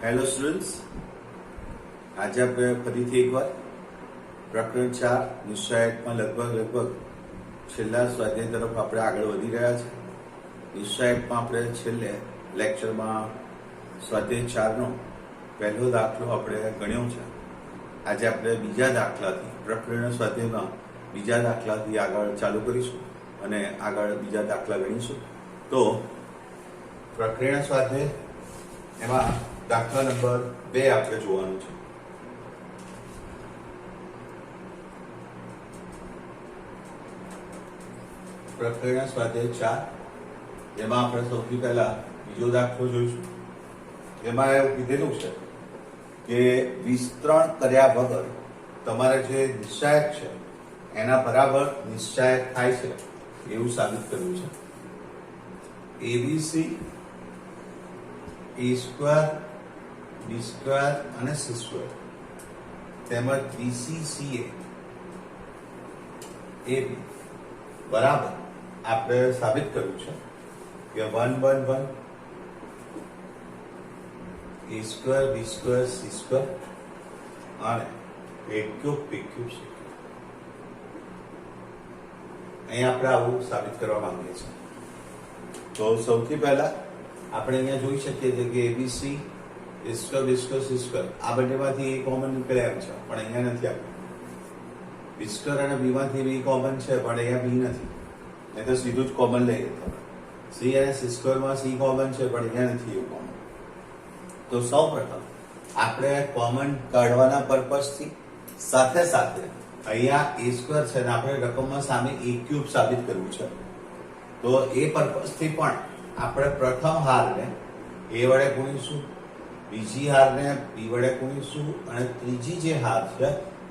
Hello students, આજે આપણે ફરીથી એકવાર પ્રકરણ 4 નિશ્ચયાત્મક લગભગ છેલ્લા સ્વાધ્યાય તરફ આપણે આગળ વધી રહ્યા છે. નિશ્ચયાત્મક આપણે છેલ્લે લેક્ચરમાં સ્વાધ્યાય 4નો પહેલો દાખલો આપણે ગણ્યો છે. આજે આપણે બીજા દાખલાથી પ્રકરણ સ્વાધ્યાયમાં બીજા દાખલાથી આગળ ચાલુ કરીશું અને આગળ બીજા દાખલા ગણીશું. તો પ્રકરણ સ્વાધ્યાય એમાં દાખલા નંબર 2 આપણે જોવાનું છે. પ્રકરણ સ્વાધ્યાય 4 એમાં આપણે સૌથી પહેલા બીજો દાખલો જોઈશું. એમાં એવું કીધેલું છે કે વિસ્તરણ કર્યા વગર તમારે જે નિશ્ચાયક છે એના બરાબર નિશ્ચાયક થાય છે એવું સાબિત કર્યું છે. એબીસી A² B² અને C² તેમજ BCCA AB બરાબર આપણે સાબિત કર્યું છે કે 1 1 1 A² B² C² અને A³ B³ C³ અહીંયા આપણે આવું સાબિત કરવા માંગીએ છીએ. તો સૌથી પહેલા આપણે અહીંયા જોઈ શકીએ છીએ કે એબીસી A² B² C² આ બંનેમાંથી એ કોમન નીકળે એમ છે, પણ અહીંયા નથી આપ્યું. B² અને B માંથી B કોમન છે, પણ અહીંયા B નથી, નહીં તો સીધું જ કોમન લઈએ. C અને C² માં C કોમન છે, પણ અહીંયા નથી એવું કોમન. તો સૌપ્રથમ આપણે કોમન કાઢવાના પર્પઝથી સાથે સાથે અહીંયા A² છે ને આપણે રકમમાં સામે A³ સાબિત કરવું છે. તો એ પર્પઝથી પણ આપણે પ્રથમ હારને A વડે ગુણીશું, બીજી હારને B વડે ગુણીશું અને ત્રીજી જે હાર છે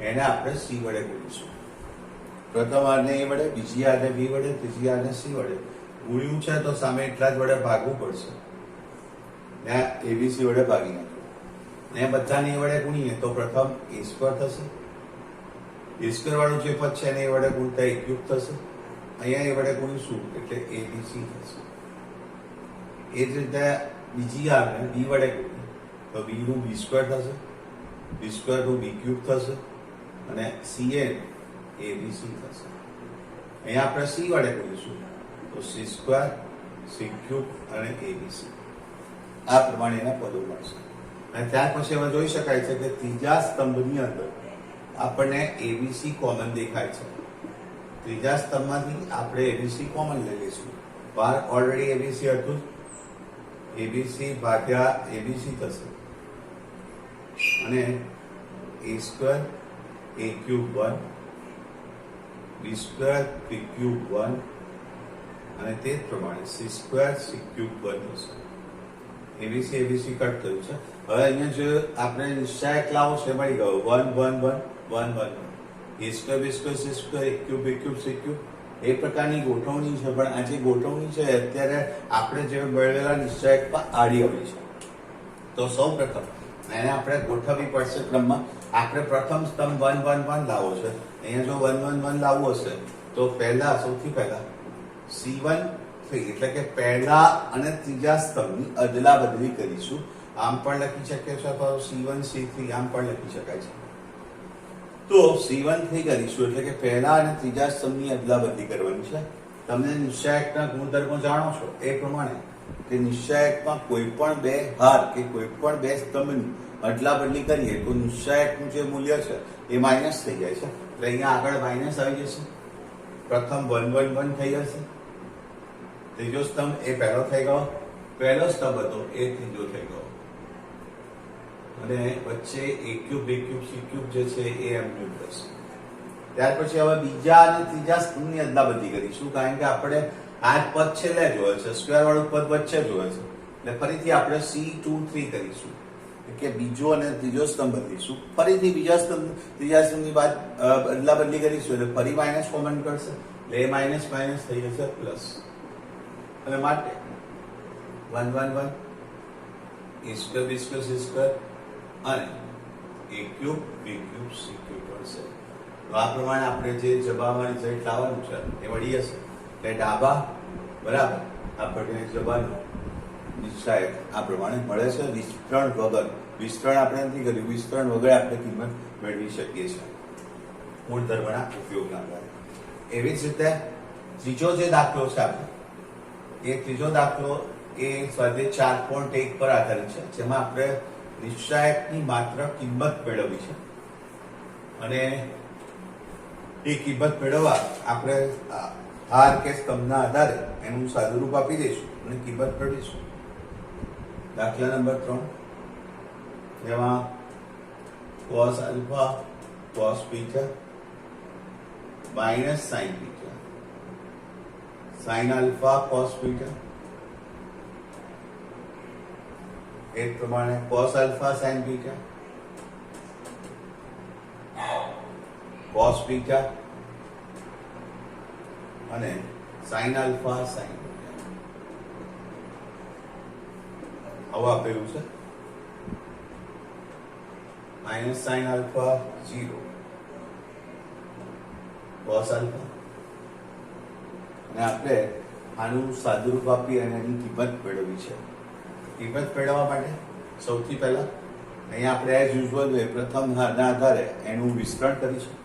એને આપણે C વડે ગુણીશું. પ્રથમ હારને A વડે, બીજી હારને B વડે, ત્રીજી હારને C વડે ગુણ્યું છે તો સામે એટલા જ વડે ભાગવું પડશે ને ABC વડે ભાગી નાખવું ને બધાને A વડે ગુણીએ તો પ્રથમ A² થશે, A² વાળું જે પદ છે એને A વડે ગુણતા A³ થશે. અહીંયા A વડે ગુણીશું એટલે ABC થશે. એ જ રીતે બીજી હારને B વડે ગુણીએ તો B નું B² થશે, B² નું B³ થશે અને CA ABC થશે. અહીંયા આપણે C વડે ગુણીશું તો C² C³ અને ABC આ પ્રમાણે એના પદો મળશે. અને ત્યાર પછી હવે જોઈ શકાય છે કે ત્રીજા સ્તંભની અંદર આપણને ABC કોમન દેખાય છે. ત્રીજા સ્તંભમાંથી આપણે ABC કોમન લઈ લઈશું. બહાર ઓલરેડી ABC હતું, ABC ભાગ્યા ABC થશે અને A² A³ 1, B² B³ 1 અને તે જ પ્રમાણે C² C³ 1 થશે. ABC ABC કટ થયું છે. હવે અહીંયા જે આપણે નિશ્ચાયક લાવો છે મળી ગયો 1 1 1 1 1 A² B² C² A³ B³ C³ એ પ્રકારની ગોઠવણી છે. પણ આ જે ગોઠવણી છે અત્યારે આપણે જે મેળવેલા નિશ્ચાયકમાં આડી આવી છે. તો સૌ પ્રથમ એને આપણે ગોઠવવી પડશે ક્રમમાં. આપણે પ્રથમ સ્તંભ 1 1 1 લાવો છે. અહીંયા જો 1 1 1 લાવવો હશે તો પહેલા સૌથી પહેલા C1 3 એટલે કે પહેલા અને ત્રીજા સ્તંભની અદલા બદલી કરીશું. આમ પણ લખી શકીએ છો અથવા C1 C3 આમ પણ લખી શકાય છે. તો C1 3 કરીશું એટલે કે પહેલા અને ત્રીજા સ્તંભની અદલા બદલી કરવાની છે. તમને નિશ્ચાયકના ગુણધર્મો જાણો છો એ પ્રમાણે કે નિશ્ચાયકમાં કોઈ પણ બે હાર કે કોઈ પણ બે સ્તંભની અદલા બદલી કરીએ તો નિશ્ચાયકનું જે મૂલ્ય છે એ માઇનસ થઈ જાય છે. એટલે અહીંયા આગળ માઇનસ આવી જશે. પ્રથમ 1 1 1 થઈ જશે. ત્રીજો સ્તંભ એ પહેલો થઈ ગયો, પહેલો સ્તંભ હતો એ ત્રીજો થઈ ગયો અને વચ્ચે A³ B³ C³ જે છે એ એમનું થશે. ત્યાર પછી હવે બીજા અને ત્રીજા સ્તંભની અદલા બદલી કરીશું, કારણ કે આપણે આ જ પદ છેલ્લે જોવે છે, સ્ક્વેર વાળું પદ વચ્ચે જોવે છે. એટલે ફરીથી આપણે C2 3 કરીશું કે બીજો અને ત્રીજો સ્તંભ બદલીશું. ફરીથી બીજા સ્તંભ ત્રીજા સ્તંભની બાદ અદલા બદલી કરીશું એટલે ફરી માઇનસ કોમન કરશે એટલે એ માઇનસ માઇનસ થઈ જશે પ્લસ. અને માટે 1 1 1 A² B² C² અને A³ B³ C³ મળશે. તો આ પ્રમાણે આપણે જે જવાબમાં રિઝલ્ટ લાવવાનું છે એ મળી જશે. એટલે ડાબા બરાબર આપણને જવાબનું નિશ્ચાયક આ પ્રમાણે મળે છે. વિસ્તરણ વગર, વિસ્તરણ આપણે નથી કર્યું, વિસ્તરણ વગર આપણે કિંમત મેળવી શકીએ છીએ ગુણધર્મના ઉપયોગના દ્વારા. એવી જ રીતે ત્રીજો જે દાખલો છે આપણે, એ ત્રીજો દાખલો એ સ્વાધ્યાય 4.1 પર આધારિત છે, જેમાં આપણે નિશ્ચાયકની માત્ર કિંમત મેળવવી છે અને એ કિંમત મેળવવા આપણે હાર કે સ્તંભના આધારે એનું સાદુરૂપ આપી દઈશું અને કિંમત મેળવીશું. દાખલા નંબર 3, જેમાં cos alpha cos beta minus sin beta sin alpha cos beta, એ પ્રમાણે cos alpha sin beta cos beta અને sin alpha sin beta આવું આપેલું છે. minus sin alpha 0 cos alpha, અને આપણે આનું સાદુરૂપ આપી અને એની કિંમત મેળવવી છે. કિંમત મેળવવા માટે સૌથી પહેલા અહીંયા આપણે એઝ યુઝ્યુઅલ વે પ્રથમ હારના આધારે એનું વિસ્તરણ કરીશું.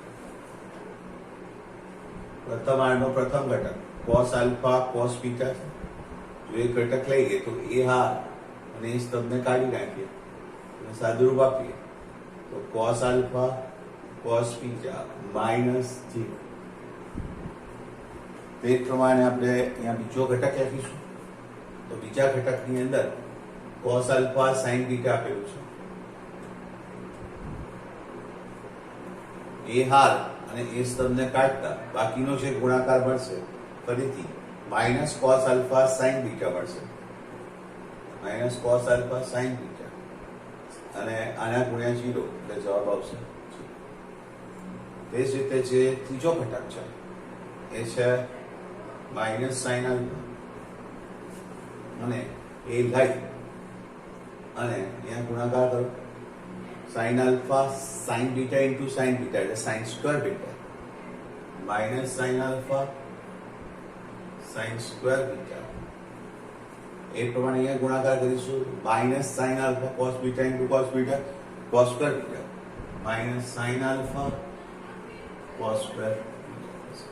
પ્રથમ હારનો પ્રથમ ઘટક cos alpha cos beta છે. જો એ ઘટક લઈએ તો એ હાર અને એ સ્તંભને કાઢી નાખીએ અને સાદુરૂપ આપીએ તો cos alpha cos beta minus 0. તે પ્રમાણે આપણે અહીંયા બીજો ઘટક લખીશું. તો બીજા ઘટકની અંદર cos alpha sin beta આપેલું છે. એ હાર અને એ સ્તંભને કાઢતા બાકીનો જે ગુણાકાર મળશે ફરીથી minus cos alpha sin beta મળશે. Minus cos alpha sin beta અને આના ગુણ્યા 0 એટલે જવાબ આવશે. તે જ રીતે જે ત્રીજો ઘટક છે એ છે માઇનસ sin alpha, અને એ લઈ અને અહીંયા ગુણાકાર કરો sin alpha sin beta into sin beta એટલે sin square beta minus sin alpha sin square beta. એ પ્રમાણે અહીંયા ગુણાકાર કરીશું minus sin alpha cos beta into cos beta cos square beta minus sin alpha cos square beta.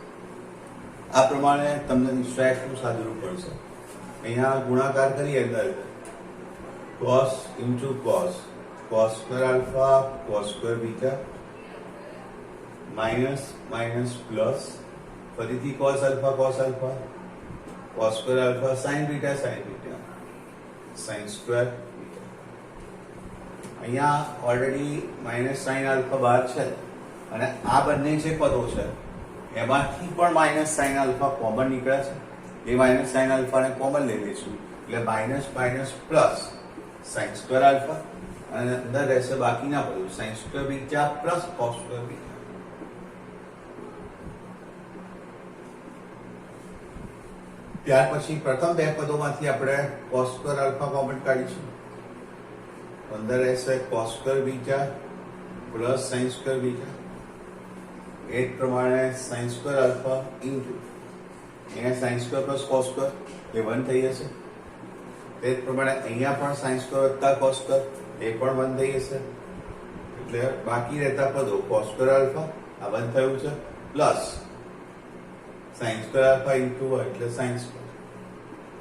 આ પ્રમાણે તમને નિશ્ચાયકનું સાદુરૂપ મળશે. અહીંયા ગુણાકાર કરીએ અંદર cos into cos cos square alpha cos square beta minus minus plus ફરીથી cos alpha cos square alpha sin beta sin square beta. અહીંયા ઓલરેડી માઇનસ sin alpha બહાર છે અને આ બંને જે પદો છે એમાંથી પણ માઇનસ sin alpha કોમન નીકળે છે. એ માઇનસ sin alpha ને કોમન લઈ લઈશું એટલે minus minus plus sin square alpha અને અંદર રહેશે બાકીના પદો sin square beta plus cos square beta. ત્યાર પછી પ્રથમ બે પદોમાંથી આપણે cos square alpha કોમન કાઢીશું. અંદર રહેશે cos square beta plus sin square beta. એ જ પ્રમાણે sin square alpha ઇન્ટુ અહીંયા sin square plus cos square એ 1 થઈ જશે. તે જ પ્રમાણે અહીંયા પણ sin square વત્તા cos square એ પણ 1 થઈ જશે. એટલે બાકી રહેતા પદો cos square alpha આ 1 થયું છે plus sin square alpha into એટલે sin square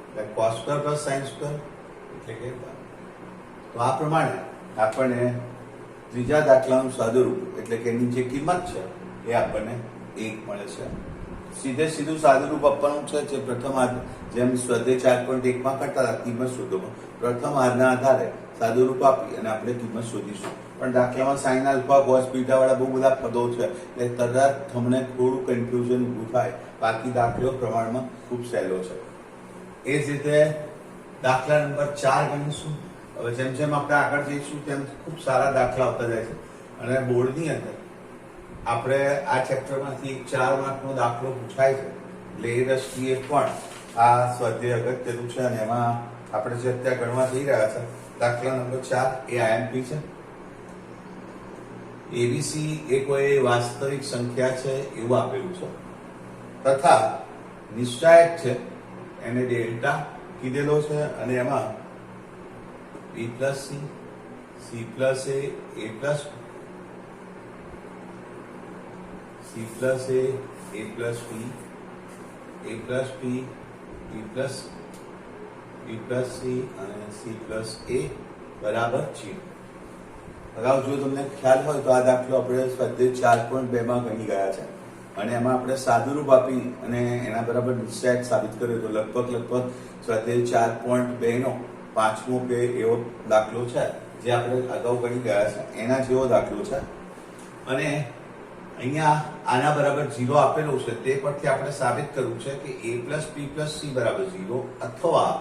એટલે cos square plus sin square એટલે કે 1. તો આ પ્રમાણે આપણને ત્રીજા દાખલાનું સાદુરૂપ એટલે કે એની જે કિંમત છે એ આપણને 1 મળે છે. સીધે સીધું સાદુરૂપ આપવાનું છે જે પ્રથમ હાર જેમ સ્વાધ્યાય 4.1 માં કરતા હતા કિંમત શોધવામાં પ્રથમ હારના આધારે સાદુરૂપ આપી અને આપણે કિંમત શોધીશું. પણ દાખલામાં sin alpha cos beta વાળા બહુ બધા પદો છે એટલે તરત તમને થોડું કન્ફ્યુઝન ઊભું થાય. બાકી દાખલો પ્રમાણમાં ખૂબ સહેલો છે. એ જ રીતે દાખલા નંબર 4 ગણીશું. હવે જેમ જેમ આપણે આગળ જઈશું તેમ ખૂબ સારા દાખલા આવતા જાય છે અને બોર્ડની અંદર આપણે આ ચેપ્ટરમાંથી 4 માર્કનો દાખલો પૂછાય છે એટલે એ દ્રષ્ટિએ પણ આ સ્વાધ્યાય અગત્યનું છે. અને એમાં આપણે જે અત્યારે ગણવા જઈ રહ્યા છે દાખલા નંબર 4 એ IMP છે. ABC એ કોઈ વાસ્તવિક સંખ્યા છે એવું આપેલું છે તથા નિશ્ચાયક છે એને ડેલ્ટા કીધેલો છે અને એમાં बी प्लस सी प्लस ए प्लस सी प्लस ए प्लस बी प्लस सी અને સી પ્લસ એ બરાબર 0. અગાઉ જો તમને ખ્યાલ હોય તો આ દાખલો આપણે સ્વાધ્યાય 4.2 માં ગણી ગયા છે અને એમાં આપણે સાદુરૂપ આપી અને એના બરાબર નિશ્ચય સાબિત કર્યો તો લગભગ સ્વાધ્યાય 4.2 નો 5મો કે એવો દાખલો છે જે આપણે અગાઉ ગણી ગયા છે એના જેવો દાખલો છે અને અહીંયા આના બરાબર 0 આપેલું છે તે પરથી આપણે સાબિત કરવું છે કે a plus b plus c બરાબર 0 અથવા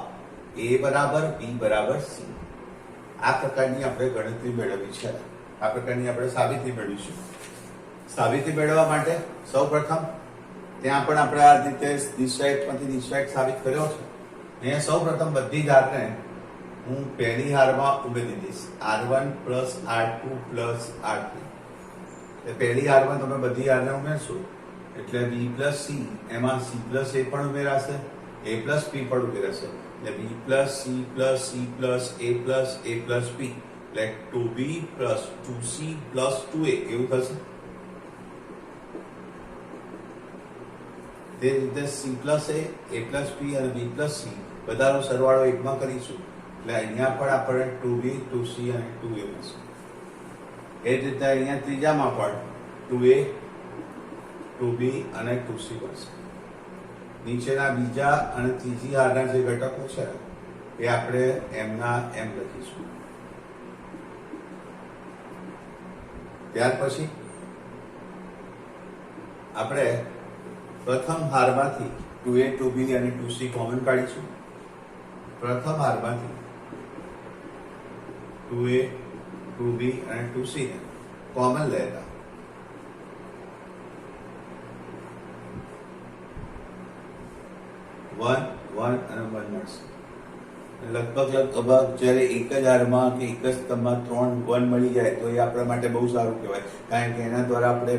a બરાબર b બરાબર c. આ પ્રકારની આપણે ગણતરી મેળવવી છે, આ પ્રકારની આપણે સાબિતી મેળવીશું. સાબિતી મેળવવા માટે સૌપ્રથમ ત્યાં પણ આપણે આ રીતે નિશ્ચયકમાંથી નિશ્ચયક સાબિત કર્યો છે. અહીંયા સૌપ્રથમ બધી જ હારને હું પહેલી હારમાં ઉમેરી દઈશ, r1 plus r2 plus r3. પહેલી હારમાં તમે બધી હારને ઉમેરશો એટલે b પ્લસ c, એમાં c પ્લસ a પણ ઉમેરાશે, a પ્લસ b પણ ઉમેરાશે એટલે b plus c plus c plus a plus b એટલે 2b plus 2c plus 2a એવું થશે. તે રીતે c plus a plus b અને b પ્લસ c બધાનો સરવાળો એકમાં કરીશું એટલે અહીંયા પણ આપણે 2b 2c અને 2a મળશે. એ જ રીતે અહીંયા ત્રીજામાં પણ 2a 2b અને 2c મળશે. નીચેના બીજા અને ત્રીજી હારના જે ઘટકો છે એ આપણે એમના એમ લખીશું. ત્યાર પછી આપણે પ્રથમ હારમાંથી 2a 2b અને 2c કોમન કાઢીશું. પ્રથમ હારમાંથી 2a 2b અને 2c ને કોમન લેતા 1 1 અને 1 મળશે. લગભગ જ્યારે એક જ હારમાં કે એક જ સ્તંભમાં 3 1 મળી જાય તો એ આપણા માટે બહુ સારું કહેવાય, કારણ કે એના દ્વારા આપણે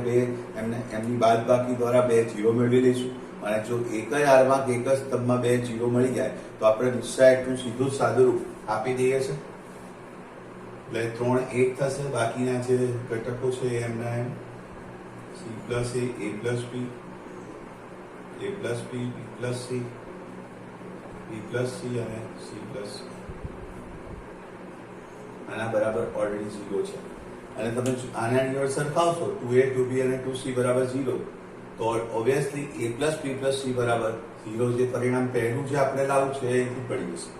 એમની બાદબાકી દ્વારા 2 0 મેળવી લઈશું. અને જો એક જ હારમાં કે એક જ સ્તંભમાં 2 0 મળી જાય તો આપણે નિશ્ચયકનું સીધું જ સાદુરૂપ આપી દઈએ છીએ એટલે 3 1 થશે. બાકીના જે ઘટકો છે એમના એમ c plus a plus b b plus c b plus c અને c પ્લસ આના બરાબર ઓલરેડી 0 છે. અને તમે આના નિયર સરખાવશો 2a 2b અને 2c બરાબર 0 તો obviously a plus b plus c બરાબર 0 જે પરિણામ પહેલું જે આપણે લાવવું છે એથી પડી જશે.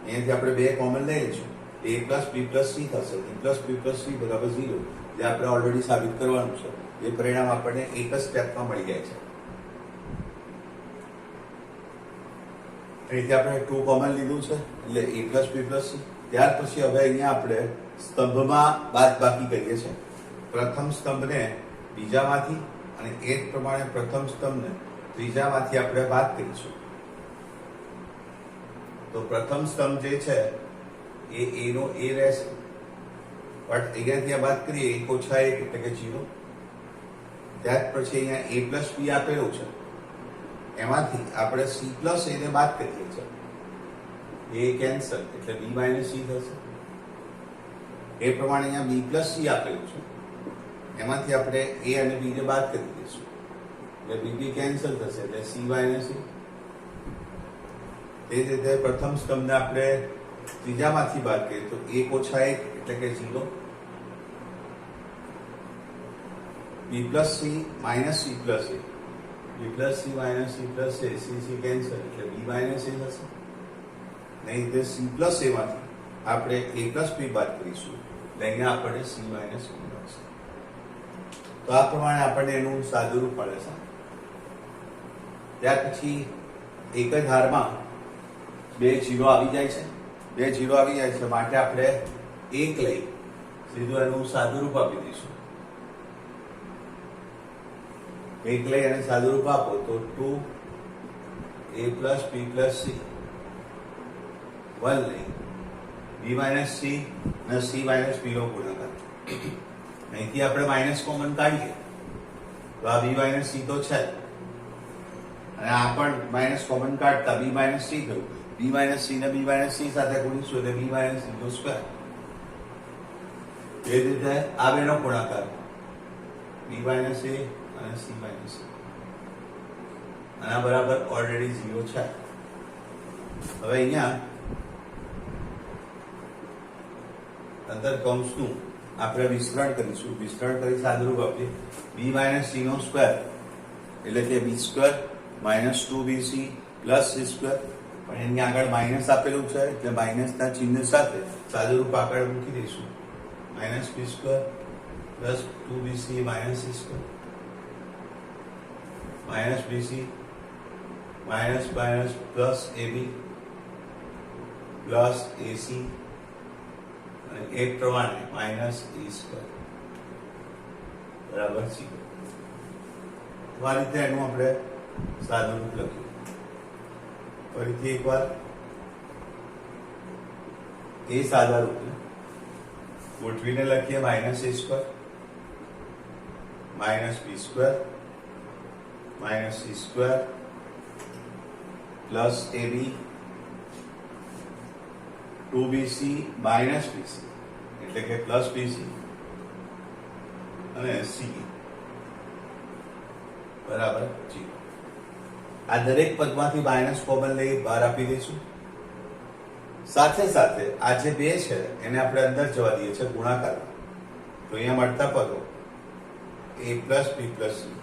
અહીંયાથી આપણે 2 કોમન લઈ લઈશું, a plus b plus c થશે, a plus b plus c બરાબર 0 જે આપણે ઓલરેડી સાબિત કરવાનું છે. એ પરિણામ આપણને એક જ સ્ટેપમાં મળી જાય છે. અહીંથી આપણે 2 કોમન લીધું છે એટલે a plus b plus c. ત્યાર પછી હવે અહીંયા આપણે સ્તંભમાં બાદબાકી કરીએ છીએ. પ્રથમ સ્તંભને બીજામાંથી અને એ જ પ્રમાણે પ્રથમ સ્તંભને ત્રીજામાંથી આપણે બાદ કરીશું. તો પ્રથમ સ્તંભ જે છે એ a નો a રહેશે, બટ અહીંયાથી બાદ કરીએ 1 ઓછા 1 એટલે કે 0. ત્યાર પછી અહીંયા a પ્લસ b આપેલું છે એમાંથી આપણે c પ્લસ a ને બાદ કરીએ છીએ, a કેન્સલ એટલે b માઇનસ c થશે. એ પ્રમાણે અહીંયા b પ્લસ c આપેલું છે એમાંથી આપણે a અને b ને બાદ કરી દઈશું એટલે b કેન્સલ થશે એટલે c માઇનસ c. તે જ રીતે પ્રથમ સ્તંભને આપણે ત્રીજામાંથી બાદ કરીએ તો 1 ઓછા 1 એટલે કે 0, b plus c minus c plus a, b plus c minus c plus a, c cancel એટલે b માઇનસ a થશે. નહીં તે c પ્લસ a માંથી આપણે a પ્લસ b બાદ કરીશું એટલે અહીંયા આપણને c માઇનસ b મળશે. તો આ પ્રમાણે આપણને એનું સાદુરૂપ મળે છે. ત્યાર પછી એક જ હારમાં 2 0 આવી જાય છે, 2 0 આવી જાય છે માટે આપણે 1 લઈ સીધું એનું સાદુરૂપ આપી દઈશું. 1 લઈ અને સાદુરૂપ આપો તો 2a plus b plus c, 1 લઈ b માઇનસ c અને c માઇનસ b નો ગુણાકાર. અહીંથી આપણે માઇનસ કોમન કાઢીએ તો આ b માઇનસ c તો છે અને આ પણ માઇનસ કોમન કાઢતા b માઇનસ c થયું બી માઇનસ સી ને બી માઇનસ સી સાથે ગુણીશું એટલે બી માઇનસ સી નો સ્ક્વેર. એ રીતે આ બેનો ગુણાકાર બી માઇનસ એ અને સી માઇનસ એ આના બરાબર ઓલરેડી 0 છે. હવે અહીંયા અંદર કૌંસનું આપણે વિસ્તરણ કરીશું. વિસ્તરણ કરી સાદુરૂપ આપીએ બી માઇનસ સી નો સ્ક્વેર એટલે કે B square minus 2bc plus C square. પણ એની આગળ માઇનસ આપેલું છે એટલે માઇનસના ચિહ્ન સાથે સાદુરૂપ આગળ મૂકી દઈશું. Minus B square plus 2bc minus C square minus BC minus minus plus AB plus AC અને એ પ્રમાણે માઇનસ એ સ્ક્વેર બરાબર છે. આ રીતે એનું આપણે સાદુરૂપ લખ્યું. ફરીથી એકવાર એ સાદા રૂપને ગોઠવીને લખીએ minus A square minus B square minus C square plus AB 2bc minus BC એટલે કે પ્લસ બીસી અને સી બરાબર 0. આ દરેક પદમાંથી માઇનસ કોમન લઈ બહાર આપી દઈશું. સાથે સાથે આ જે બે છે એને આપણે અંદર જવા દઈએ છીએ ગુણાકારમાં. તો અહીંયા મળતા પદો a plus b plus c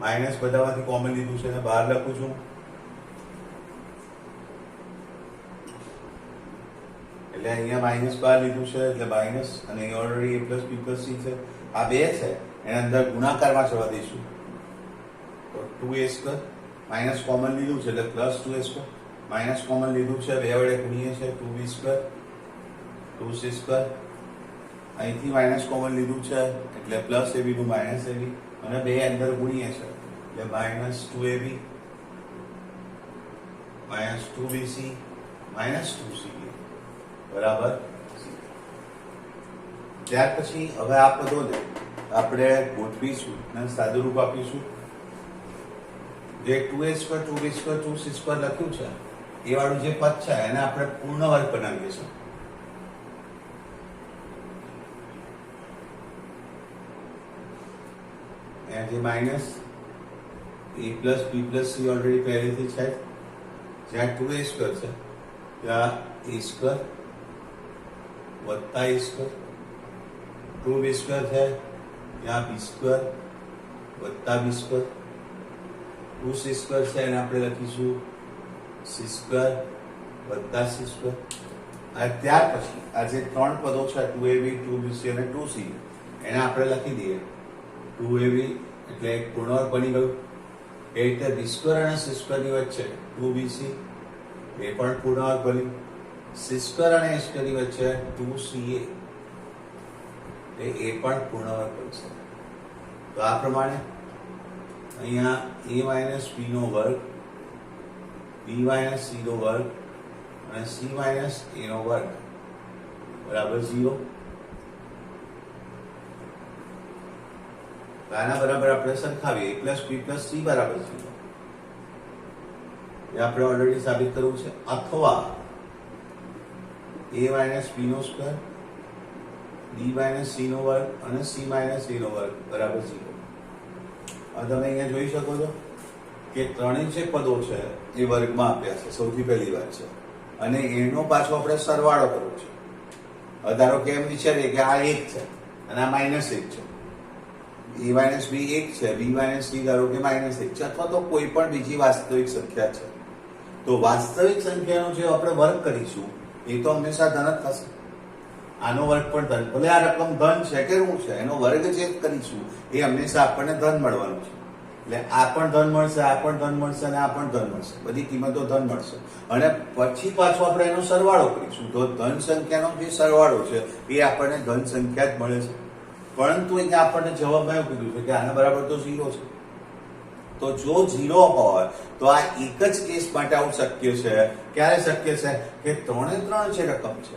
minus બધામાંથી કોમન લીધું છે અને બહાર લખું છું એટલે અહીંયા માઇનસ બહાર લીધું છે એટલે માઇનસ અને અહીંયા already a plus b plus c છે. આ બે છે એને અંદર ગુણાકારમાં જવા દઈશું. તો 2a સ્ક્વેર માઇનસ કોમન લીધું છે એટલે plus 2a square minus common લીધું છે બે વડે ગુણીએ છે 2b સ્ક્વેર 2c સ્ક્વેર અહીંથી માઇનસ કોમન લીધું છે એટલે પ્લસ એબી નું માઇનસ એબી અને બે અંદર ગુણીએ છે એટલે minus 2ab minus 2bc minus 2c બરાબર. ત્યાર પછી હવે આ પદોને આપણે ગોઠવીશું અને સાદુરૂપ આપીશું. જે 2a square 2b square 2c square લખ્યું છે એ વાળું જે પદ છે એને આપણે પૂર્ણ વર્ગ બનાવીએ છીએ. જે minus a plus b plus c already પહેલેથી છે. જ્યાં 2a સ્ક્વેર છે ત્યાં a સ્ક્વેર વત્તા a સ્ક્વેર 2b સ્ક્વેર છે ત્યાં b સ્ક્વેર વત્તા b સ્ક્વેર 2c સ્ક્વેર છે એને આપણે લખીશું c સ્ક્વેર વત્તા c સ્ક્વેર. અને ત્યાર પછી આ જે ત્રણ પદો છે 2ab 2bc અને 2c એને આપણે લખી દઈએ 2ab એટલે એક પૂર્ણવર્ગ બની ગયું. એ રીતે b સ્ક્વેર અને c સ્ક્વેર ની વચ્ચે 2bc એ પણ પૂર્ણવર્ગ બન્યું. c સ્ક્વેર અને a સ્ક્વેર ની વચ્ચે 2ca એ પણ પૂર્ણવર્ગ બનશે. તો આ પ્રમાણે અહીંયા a માઇનસ b નો વર્ગ b માઇનસ c નો વર્ગ અને c માઇનસ a નો વર્ગ બરાબર 0. આના બરાબર આપણે સરખાવીએ a plus b plus c બરાબર 0 એ આપણે ઓલરેડી સાબિત કરવું છે. અથવા a માઇનસ બી નો સ્ક્વેર b માઇનસ સી નો વર્ગ અને c માઇનસ a નો વર્ગ બરાબર 0. હવે તમે અહીંયા જોઈ શકો છો કે ત્રણેય જે પદો છે એ વર્ગમાં આપ્યા છે. સૌથી પહેલી વાત છે અને એનો પાછો આપણે સરવાળો કરવો છે. ધારો કે એમ વિચારીએ કે આ 1 છે અને આ -1 છે. a માઇનસ બી 1 છે b માઇનસ સી ધારો કે -1 છે અથવા તો કોઈ પણ બીજી વાસ્તવિક સંખ્યા છે. તો વાસ્તવિક સંખ્યાનો જે આપણે વર્ગ કરીશું એ તો હંમેશા ધન જ થશે. આનો વર્ગ પણ ધન, ભલે આ રકમ ધન છે કે ઋણ છે, એનો વર્ગ જે કરીશું એ હંમેશા આપણને ધન મળવાનું છે. એટલે આ પણ ધન મળશે, આ પણ ધન મળશે અને આ પણ ધન મળશે. બધી કિંમતો ધન મળશે અને પછી પાછો આપણે એનો સરવાળો કરીશું તો ધન સંખ્યાનો જે સરવાળો છે એ આપણને ધન સંખ્યા જ મળે છે. પરંતુ અહીંયા આપણને જવાબમાં એવું કીધું છે કે આના બરાબર તો 0 છે. તો જો 0 હોય તો આ એક જ કેસ માટે આવું શક્ય છે. ક્યારે શક્ય છે? કે ત્રણે ત્રણ જે રકમ છે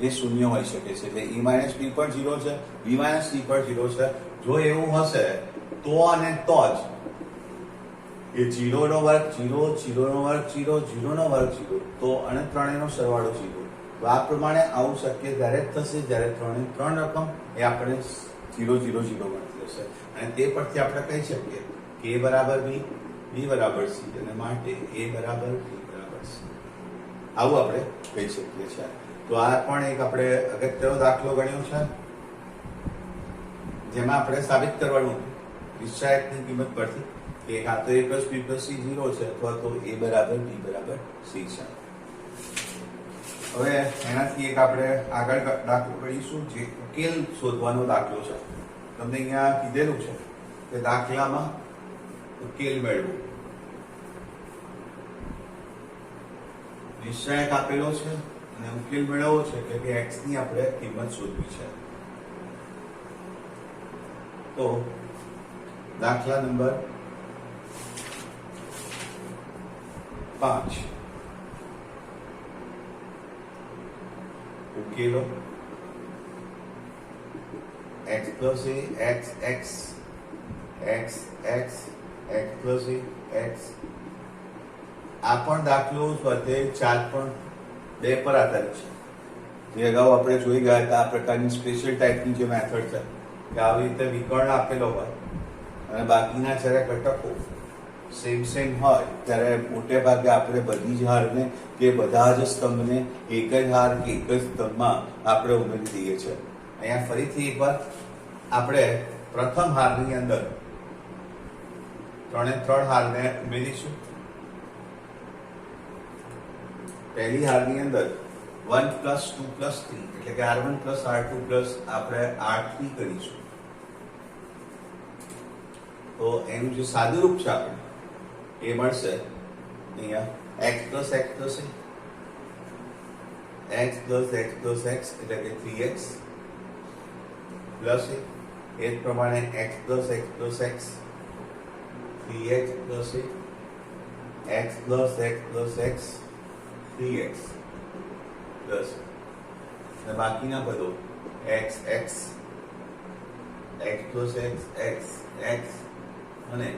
એ શૂન્ય હોઈ શકે છે. એટલે e માઇનસ બી પણ 0 છે, b માઇનસ સી પણ 0 છે. જો એવું હશે તો અને તો જ એ 0 નો વર્ગ 0, 0 નો વર્ગ 0, 0 નો વર્ગ 0, તો અને ત્રણેયનો સરવાળો 0. તો આ પ્રમાણે આવું શક્ય ત્યારે જ થશે જ્યારે ત્રણ રકમ એ આપણે 0, 0, 0 મળતી હશે. અને તે પરથી આપણે કહી શકીએ કે a બરાબર b, b બરાબર c, અને માટે a બરાબર b બરાબર c. આવું આપણે કહી શકીએ છીએ. તો આ પણ એક આપણે અગત્યનો દાખલો ગણ્યો છે, જેમાં આપણે સાબિત કરવાનું નિશ્ચયકની કિંમત પરથી કે કાં તો a plus b plus c 0 છે અથવા તો a બરાબર b બરાબર c છે. હવે એનાથી એક આપણે આગળ દાખલો કરીશું, જે ઉકેલ શોધવાનો દાખલો છે. તમને અહીંયા કીધેલું છે કે દાખલામાં ઉકેલ મેળવો. નિશ્ચયક આપેલો છે અને ઉકેલ મેળવવો છે કે x ની આપણે કિંમત શોધવી છે. તો દાખલા નંબર 5 ઉકેલો x plus a x x x x x plus a x. આ પણ દાખલો સ્વાધ્યાય 4 પણ 2 પર આધારિત છે. જે અગાઉ આપણે જોઈ ગયા હતા, આ પ્રકારની સ્પેશિયલ ટાઈપની જે મેથડ છે કે આવી રીતે વિકર્ણ આપેલો હોય અને બાકીના જ્યારે ઘટકો સેમ હોય ત્યારે મોટે ભાગે આપણે બધી જ હારને કે બધા જ સ્તંભને એક જ હાર કે એક જ સ્તંભમાં આપણે ઉમેરી દઈએ છીએ. અહીંયા ફરીથી એકવાર આપણે પ્રથમ હારની અંદર ત્રણ હારને ઉમેરીશું. પહેલી હારની અંદર 1 + 2 + 3 એટલે કે r1 + r2 + આપણે r3 કરીશું. તો એનું જે સાદું રૂપ છે આપણે એ મળશે અહીંયા x + x + a, x + x + x એટલે કે 3x પ્લસ એ જ પ્રમાણે x + x + x 3x plus x + x + x 3x plus અને બાકીના બધો x x x + x x x અને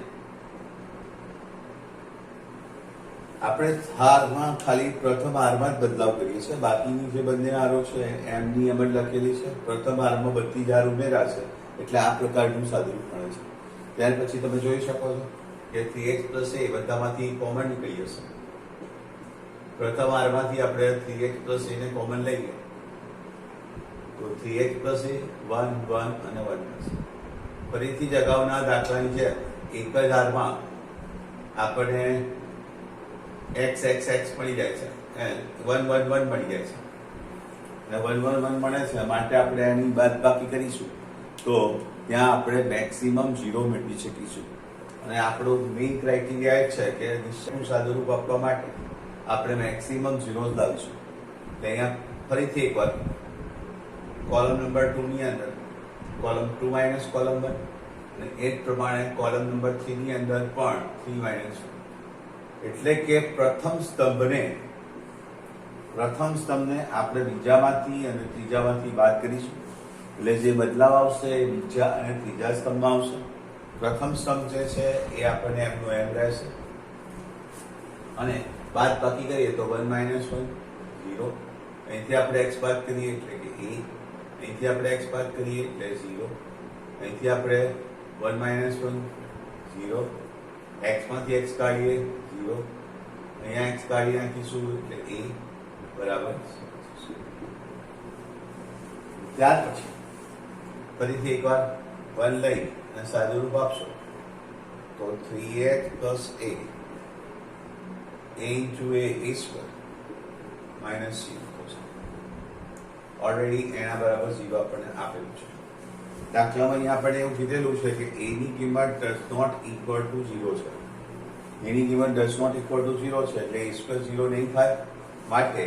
આપણે હારમાં ખાલી પ્રથમ હારમાં જ બદલાવ કરીએ છીએ. બાકીની જે બંને હારો છે એમની એમ જ લખેલી છે. પ્રથમ હારમાં બધી જ હાર ઉમેરા છે એટલે આ પ્રકારનું સાદુરૂપ મળે છે. ત્યાર પછી તમે જોઈ શકો છો કે 3x + a બધામાંથી કોમન નીકળી જશે. પ્રથમ હારમાંથી આપણે 3x + a ને કોમન લઈએ તો 3x + a 1 1 અને 1 ફરીથી જ અગાઉના દાખલાની જેમ એક જ હારમાં આપણને x x x મળી જાય છે, 1 1 1 મળી જાય છે અને 1 1 1 મળે છે માટે આપણે એની બાદબાકી કરીશું તો ત્યાં આપણે મેક્સિમમ 0 મેળવી શકીશું. અને આપણો મેઇન ક્રાઇટેરિયા એ છે કે નિશ્ચયનું સાદુરૂપ આપવા માટે આપણે મેક્સિમમ 0 જ લાવીશું. એટલે અહીંયા ફરીથી એકવાર કોલમ નંબર 2 ની અંદર કોલમ 2 - કોલમ 1 અને એ જ પ્રમાણે કોલમ નંબર 3 ની અંદર પણ 3 - 1 એટલે કે પ્રથમ સ્તંભને આપણે બીજામાંથી અને ત્રીજામાંથી બાદ કરીશું. એટલે જે બદલાવ આવશે એ બીજા અને ત્રીજા સ્તંભમાં આવશે. પ્રથમ સ્તંભ જે છે એ આપણને એમનો એમ રહેશે અને બાદ બાકી કરીએ તો 1 - 1 0. અહીંથી આપણે x બાદ કરીએ એટલે કે a, અહીંથી આપણે x બાદ કરીએ એટલે 0, અહીંથી આપણે 1 - 1 0, x માંથી x કાઢીએ 0, અહીંયા x કાઢી નાખીશું એટલે a બરાબર. ત્યાર પછી ફરીથી એકવાર 1 લઈ અને સાદુરૂપ આપશો તો 3x + a into a square minus c થશે. ઓલરેડી એના બરાબર 0 આપણને આપેલું છે. દાખલામાં અહીંયા આપણને એવું કીધેલું છે કે a ની કિંમત does not equal to 0 છે. a ની કિંમત does not equal to 0 છે એટલે a square 0 નહીં થાય. માટે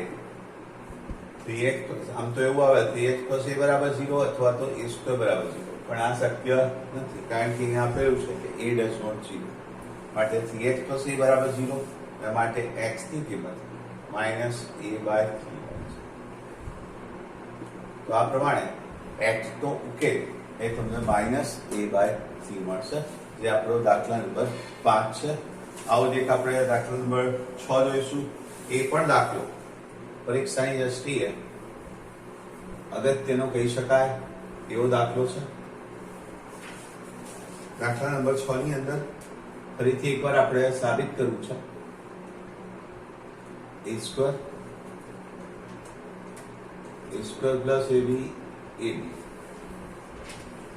3x આમ તો એવું આવે 3x + a બરાબર 0 અથવા તો a square બરાબર 0, પણ આ શક્ય નથી કારણ કે અહીંયા આપેલું છે કે a does not 0. માટે 3x + a બરાબર 0 માટે x ની કિંમત -a/3. તો આ પ્રમાણે x તો ઉકેલ એ તમને -a/3 મળશે, જે આપણો દાખલા નંબર 5 છે. આવો જ એક આપણે દાખલા નંબર 6 જોઈશું. એ પણ દાખલો પરીક્ષાની દ્રષ્ટિએ અગત્યનો કહી શકાય એવો દાખલો છે. દાખલા નંબર 6 ની અંદર ફરીથી એકવાર આપણે સાબિત કરવું છે. a square plus ab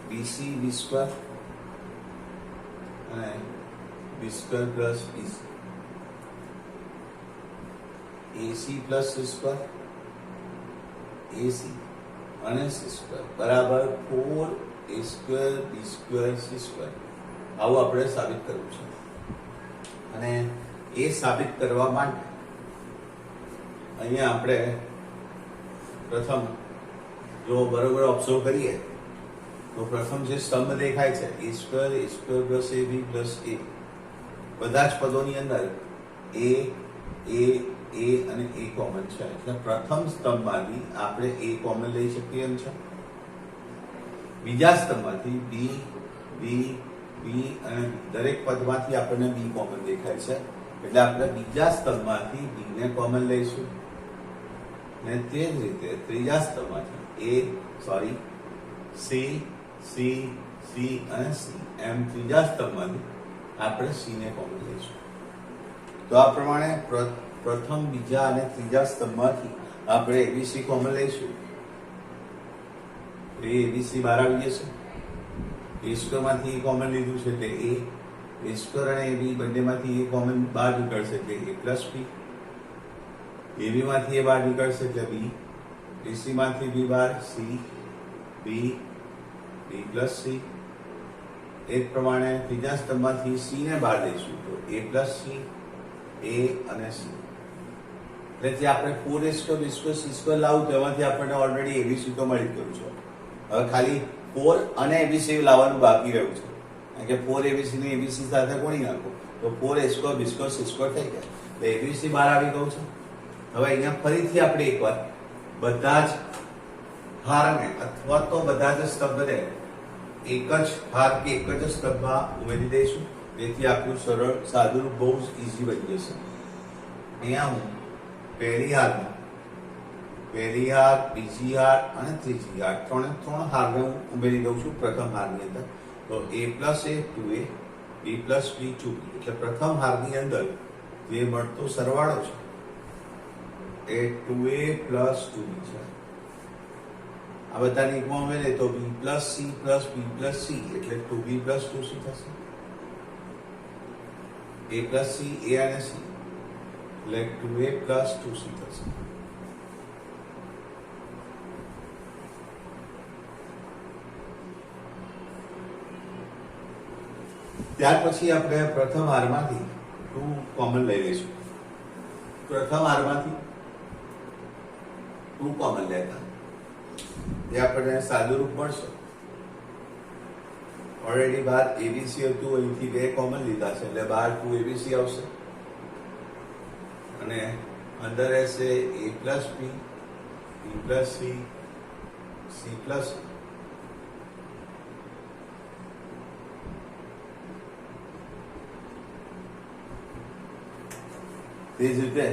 bc b square અને b square plus bc ac plus c square ac અને c square બરાબર 4 a square b square c square. આવું આપણે સાબિત કરવું છે. અને એ સાબિત કરવા માટે અહીંયા આપણે પ્રથમ જો બરોબર ઓબ્ઝર્વ કરીએ તો પ્રથમ જે સ્તંભ દેખાય છે a square plus ab plus a, બધા જ પદોની અંદર a અને a કોમન છે. એટલે પ્રથમ સ્તંભમાંથી આપણે a કોમન લઈ શકીએ એમ છે. બીજા સ્તંભમાંથી b અને દરેક પદમાંથી આપણને b કોમન દેખાય છે. એટલે આપણે બીજા સ્તંભમાંથી b ને કોમન લઈશું અને તે જ રીતે ત્રીજા સ્તંભમાંથી c અને c એમ ત્રીજા સ્તંભમાંથી આપણે c ને કોમન લઈશું. તો આ પ્રમાણે પ્રથમ બીજા અને ત્રીજા સ્તંભમાંથી આપણે abc કોમન લઈશું. એ abc બહાર આવી જશે. a સ્ક્વેર માંથી કોમન લીધું છે એટલે a સ્ક્વેર અને ab બંનેમાંથી એ કોમન બહાર નીકળશે એટલે a પ્લસ b. ab માંથી એ બહાર નીકળશે એટલે b. ac માંથી b બહાર c b પ્લસ c. એ પ્રમાણે ત્રીજા સ્તંભમાંથી c ને બહાર લઈશું તો a પ્લસ c a અને c. એટલે જે આપણે 4a square b square c square લાવું તેમાંથી આપણને ઓલરેડી abc તો મળી ગયું છે. હવે ખાલી 4 અને abc લાવવાનું બાકી રહ્યું છે. કારણ કે 4 abc ને abc સાથે કોણી નાખો તો 4a square b square c square થઈ જાય. તો abc બહાર આવી ગયું છે. હવે અહીંયા ફરીથી આપણે એકવાર બધા જ હારને અથવા તો બધા જ સ્તંભને એક જ હાર કે એક જ સ્તંભમાં ઉમેરી દઈશું. જેથી આપણું સરળ સાદું બહુ જ ઈઝી બની જશે. અહીંયા હું પહેલી હાર, બીજી હાર અને ત્રીજી હાર ત્રણ હારને હું ઉમેરી દઉં છું પ્રથમ હારની અંદર. તો a plus a 2a, b plus b 2b. એટલે પ્રથમ હારની અંદર જે મળતો સરવાળો છે એ 2a પ્લસ 2b છે. આ બધાને એકમાં ઉમેરે તો b plus c plus b plus c એટલે 2b પ્લસ 2c થશે. a પ્લસ c a અને c એટલે 2a પ્લસ 2c થશે. ત્યાર પછી આપણે પ્રથમ હારમાંથી 2 કોમન લઈ લઈશું. પ્રથમ હારમાંથી 2 કોમન લેતા જે આપણને સાદું રૂપ મળશે. ઓલરેડી બહાર abc હતું, અહીંથી 2 કોમન લીધા છે એટલે બહાર 2 abc આવશે અને અંદર રહેશે a plus b plus c plus તે જ રીતે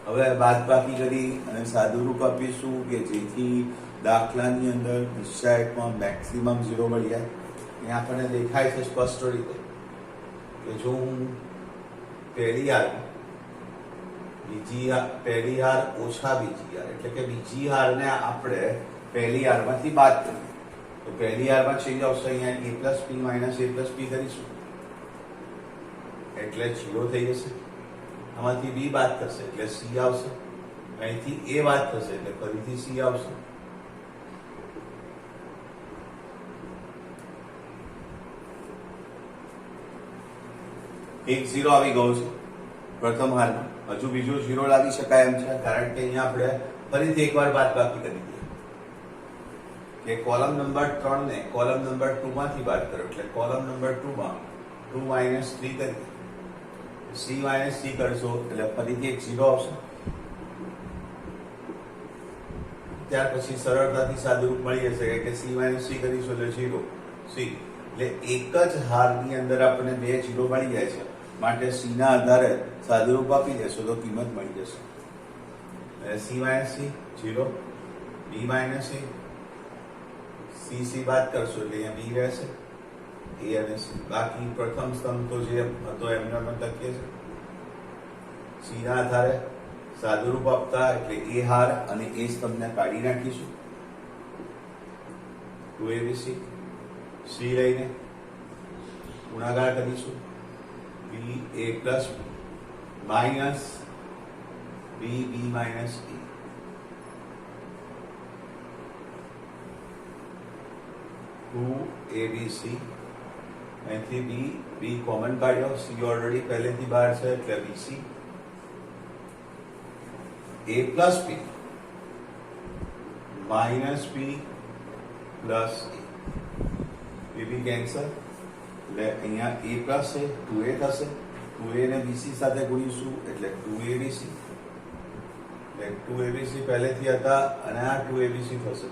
હવે બાદબાકી કરી અને સાદું રૂપ આપીશું કે જેથી દાખલાની અંદર નિશ્ચયકમાં મેક્સિમમ 0 મળી જાય. અહીંયા આપણને દેખાય છે સ્પષ્ટ રીતે કે જો હું પહેલી હાર ઓછા બીજી હાર એટલે કે બીજી હારને આપણે પહેલી હારમાંથી બાદ કરીએ તો પહેલી હારમાં ચેન્જ આવશે. અહીંયા a plus p minus a plus p કરીશું એટલે 0 થઈ જશે. આમાંથી b બાદ થશે એટલે c આવશે. અહીંથી a બાદ થશે એટલે ફરીથી c આવશે. એક 0 આવી ગયો છે પ્રથમ હારમાં. હજુ બીજો 0 લાવી શકાય એમ છે કારણ કે અહીંયા આપણે ફરીથી એકવાર બાદબાકી કરી દઈએ કે કોલમ નંબર 3 ને કોલમ નંબર 2 માંથી બાદ કરો એટલે કોલમ નંબર 2 માં 2 માઇનસ 3 કરીએ. c માઇનસ c કરશો એટલે ફરીથી એક 0 આવશે. ત્યાર પછી સરળતાથી સાદું રૂપ મળી જશે કે c માઇનસ c કરીશું એટલે 0 c. એટલે એક જ હારની અંદર આપણને 2 0 મળી જાય છે. માટે સી ના આધારે સાદુરૂપ આપી દેશો તો કિંમત મળી જશે. સી માઇનસ સી 0, બી માઇનસ એ, સી બાદ કરશો એટલે અહીંયા બી રહેશે, એ અને સી. બાકી પ્રથમ સ્તંભ તો જે હતો એમને અમે લખીએ છીએ. સી ના આધારે સાદુરૂપ આપતા એટલે એ હાર અને એ સ્તંભને કાઢી નાખીશું. 2abc, સી લઈને ગુણાકાર કરીશું. B a plus minus b minus a. 2abc, અહીંથી બી કોમન કાઢ્યો, સી ઓલરેડી પહેલેથી બહાર છે એટલે bc. a plus b minus b plus a b cancel એટલે અહીંયા a પ્લસ છે 2a થશે. 2a ને બીસી સાથે ગુણીશું એટલે 2abc, એટલે 2abc પહેલેથી હતા અને આ 2abc થશે.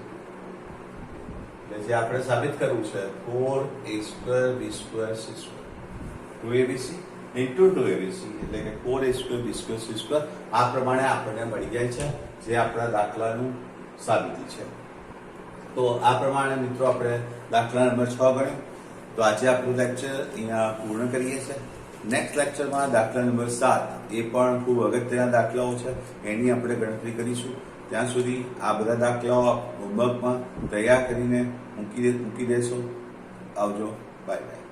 એટલે જે આપણે સાબિત કરવું છે 4a² b² c², 2abc into 2abc એટલે કે 4a² b² c². આ પ્રમાણે આપણને મળી જાય છે જે આપણા દાખલાનું સાબિતી છે. તો આ પ્રમાણે મિત્રો આપણે દાખલા નંબર 6 ગણ્યો. તો આજે આપણું લેક્ચર અહીંયા પૂર્ણ કરીએ છીએ. નેક્સ્ટ લેક્ચરમાં દાખલા નંબર 7 એ પણ ખૂબ અગત્યના દાખલાઓ છે, એની આપણે ગણતરી કરીશું. ત્યાં સુધી આ બધા દાખલાઓ હોમવર્કમાં તૈયાર કરીને મૂકી દેશો. આવજો, બાય બાય.